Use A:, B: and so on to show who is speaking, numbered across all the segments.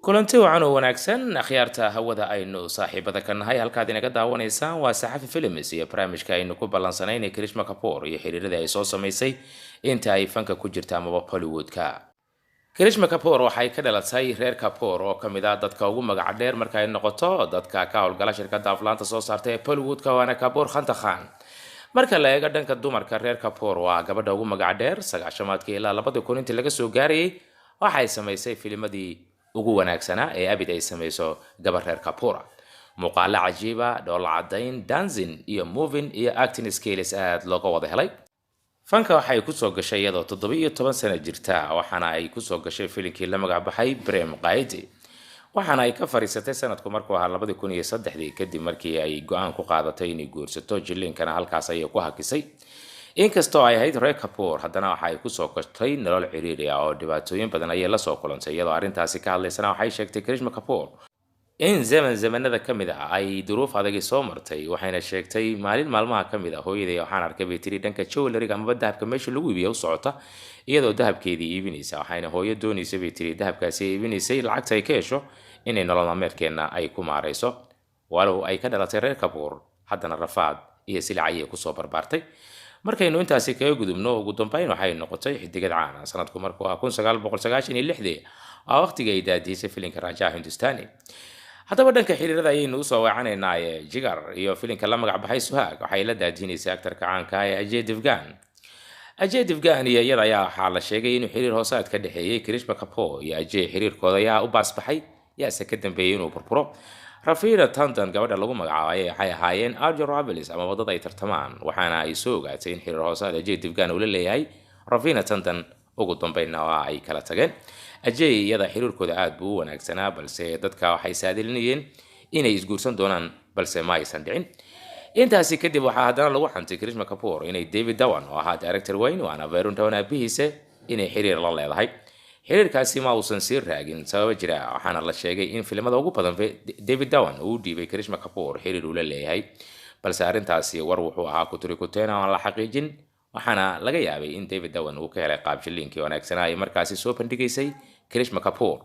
A: kulanti wacan oo wanaagsan akhyaarta hawada aynu saaxiibada ka nahay halkaad inaga daawanaysaan waa saxafi films iyo barnaamijka aynu ku ballansanaynay Karishma Kapoor iyo xiriirada ay soo samaysay inta ay fanka ku jirta amaba Hollywoodka. Karishma Kapoor waxay ka dhalatay reer Kapoor oo kamid ah dadka ugu magac dheer marka ay noqoto dadka ka howlgala shirkadda aflaanta soo saartay ee Hollywoodka waana Kapoor Khanta Khan. marka la eego dhanka dumarka reer Kapoor waa gabadha ugu magac dheer sagaashamaadkii ilaa 2000 intii laga soo gaarayay waxay samaysay filmadii ugu wanaagsanaa ee abid ay samayso gabar reer Kapoor muuqaal cajiiba dhool cadayn dancing iyo moving iyo acting skills aad looga wada helay fanka waxay ku soo gashay iyadoo 17 sano jirta waxaana ay ku soo gashay filimkii la magac baxay Prem Qaidi waxaana ay ka fariisatay sanadku markuu ahaa 2003 kadib markii ay go'aan ku qaadatay inay guursato jilinkana halkaas ay ku hakisay inkastoo ay ahayd reer Kapoor haddana waxa ay ku soo gashay nolol ciriiri ah oo dhibaatooyin badan ay la soo kulantay iyadoo arintaasi ka hadlaysana waxay sheegtay Karishma Kapoor in zamanada kamid ah ay duruuf adag soo martay waxayna sheegtay maalin maalmaha kamid ah hooyaday waxaan arkay beetri dhanka jewelry ama dahabka meesha lagu iibiyo socota iyadoo dahabkeedii iibinaysa waxayna hooyo doonaysay beetri dahabkaasi iibinaysay lacagta ay ka hesho inay nolol maalmeedkeena ay ku maareyso walow ay ka dhalatay reer Kapoor haddana rafaad iyo silacay ku soo barbaartay markaynu intaasi kaga gudubno ugu dambeyn waxay noqotay xidigad caan ah sanadku markuu 1996 oo waqtiga ay daadisay filimka Raja Hindustani haddaba dhanka xiriirada ayaynu u soo wacanaynaa Jigar iyo filimka la magac baxay Suhaag waxay la daadinaysaa aktarka caanka ah Ajay Devgan iyo iyada ayaa waxaa la sheegay inuu xiriir hoosaad ka dhaxeeyay Karishma Kapoor iyo Ajay xiriirkooda ayaa u baasbaxay yaase ka dambeeyay inuu burburo Raveena Tandon gabadha lagu magacaabay waxay ahaayeen Arjo Ravelis ama wadada ay tartamaan waxaana ay soo ogaatay in xiriir hoosaad Ajay Devgan uu la leeyahay Raveena Tandon ugu dambeynna ay kala tageen Ajay iyada xiriirkooda aad buu u wanaagsanaa balse dadka waxay saadilinayeen inay isguursan doonaan balse ma aysan dhicin intaasi kadib waxaa haddana lagu xantay Karishma Kapoor inay David Dhawan oo ahaa director weyn waana Varun Dhawan aabihiisa inay xiriir la leedahay xiriirkaasi ma uusan sii raagin sabab jira waxaana la sheegay in filimada ugu badan David Dhawan uu dhiibay Karishma Kapoor xiriir uu la leeyahay balse arintaasi war wuxuu ahaa ku tiri ku teena aan la xaqiijin waxaana laga yaabay in David Dhawan uu ka helay qaab jilinkii wanaagsanaa ay markaasi soo bandhigaysay Karishma Kapoor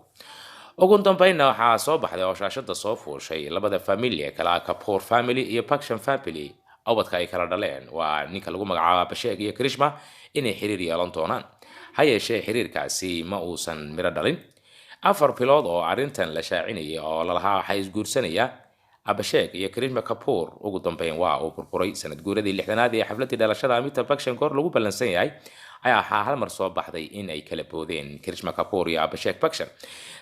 A: ugu dambeynna waxaa soo baxday oo shaashada soo fuushay labada family kala Kapoor family iyo Bachchan family awdka ay kala dhaleen waa ninka lagu magacaabo Abhishek iyo Karishma inay xiriir yeelan doonaan hayeeshee xiriirkaasi ma uusan miro dhalin afar bilood oo arintan la shaacinayay oo lalahaa waxay isguursanaya Abhishek iyo Karishma Kapoor ugu dambeyn waa uu burburay sanad guuradii 6aad ee xafladii dhalashada Amitabh Bachchan goor lagu ballansan yahay ayaa hal mar soo baxday in ay kala boodeen Karishma Kapoor iyo Abhishek Bachchan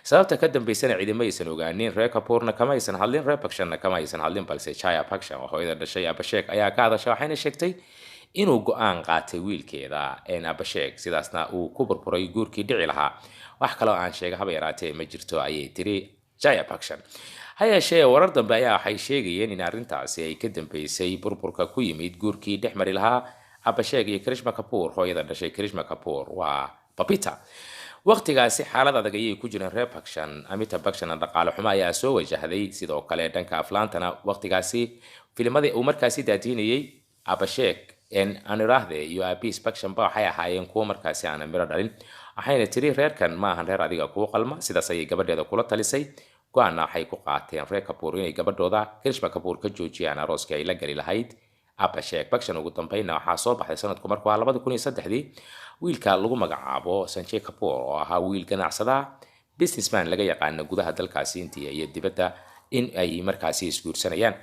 A: sababta ka dambeysana ciidamada aysan ogaanin reer Kapoorna kama aysan hadlin reer Bachchanna kama aysan hadlin balse Chaya Bachchan oo hooyada dhashay Abhishek ayaa ka hadashay waxayna sheegtay inuu go'aan qaatay wiilkeeda Abhishek sidaasna uu ku burburay guurkii dhici lahaa wax kale oo aan sheegay haba yaraatee ma jirto ayay tiri Chaya Bachchan hayeeshee warar dambe ayaa waxay sheegayeen in arintaasi ay ka dambeysay burburka ku yimid guurkii dhexmari lahaa Abhishek iyo Karishma Kapoor hooyada dhashay Karishma Kapoor waa Babita waqtigaasi xaalad adag ayay ku jireen reer Bachchan Amitabh Bachchan dhaqaale xumo ayaa soo wajahday sidoo kale dhanka aflaantana waqtigaasi filimada uu markaasi daadinayay Abhishek Anirahde iyo Abis Bachchan ba waxay ahaayeen kuwa markaasi aan miro dhalin waxayna tiri reerkan ma ahan reer adiga ku qalma sidaas ay gabadheeda kula talisay go'aana waxay ku qaateen reer Kapoor inay gabadhooda Karishma Kapoor ka joojiyaan arooska ay la gali lahayd Abhishek Bachchan ugu dambeynna waxaa soo baxday sanadku markuu 2003 wiilka lagu magacaabo Sanjay Kapoor oo ahaa wiil ganacsada businessman laga yaqaan gudaha dalkaasi India iyo dibadda in ay markaasi isguursanayaan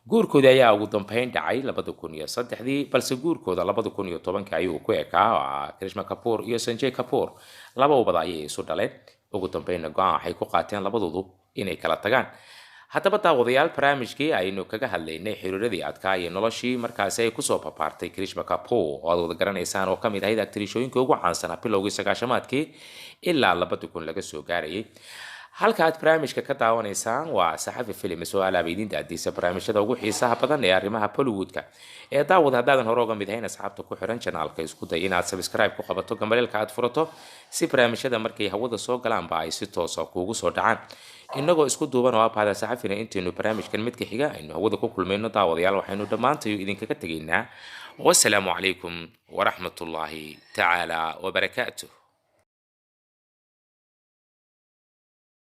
A: guurkooda ayaa ugu dambeyn dhacay 2003 balse guurkooda 2010 ayuu ku ekaa Karishma Kapoor iyo Sanjay Kapoor laba ubad ayay isu dhaleen ugu dambeynna go'aan waxay ku qaateen labadoodu inay kala tagaan haddaba daawadayaal barnaamijkii aynu kaga hadlaynay xiriiradii adkaa iyo noloshii markaasi ay ku soo papaartay Karishma Kapoor oo aad wada garanaysaan oo kamid ahayd aktrishooyinka ugu caansan bilowgii 90maadkii ilaa 2000 laga soo gaarayay halka aad barnaamijka ka daawanaysaan waa saxafi films oo alaabidin daadiisa barnaamijyada ugu xiisaha badan ee arrimaha Hollywoodka ee daawad haddaadan hore uga mid ahayn asxaabta ku xiran channelka isku day inaad subscribe ku qabato gambaleelka aad furato si barnaamijyada markay hawada soo galaanba ay si toos ah kuugu soo dhacaan inagoo isku duuban oo aabada saxafina intaynu barnaamijkan midka xiga aynu hawada ku kulmayno daawadayaal waxaynu dhammaantayo idinkaga tegaynaa wassalaamu calaykum waraxmatullaahi tacaala wabarakaatuh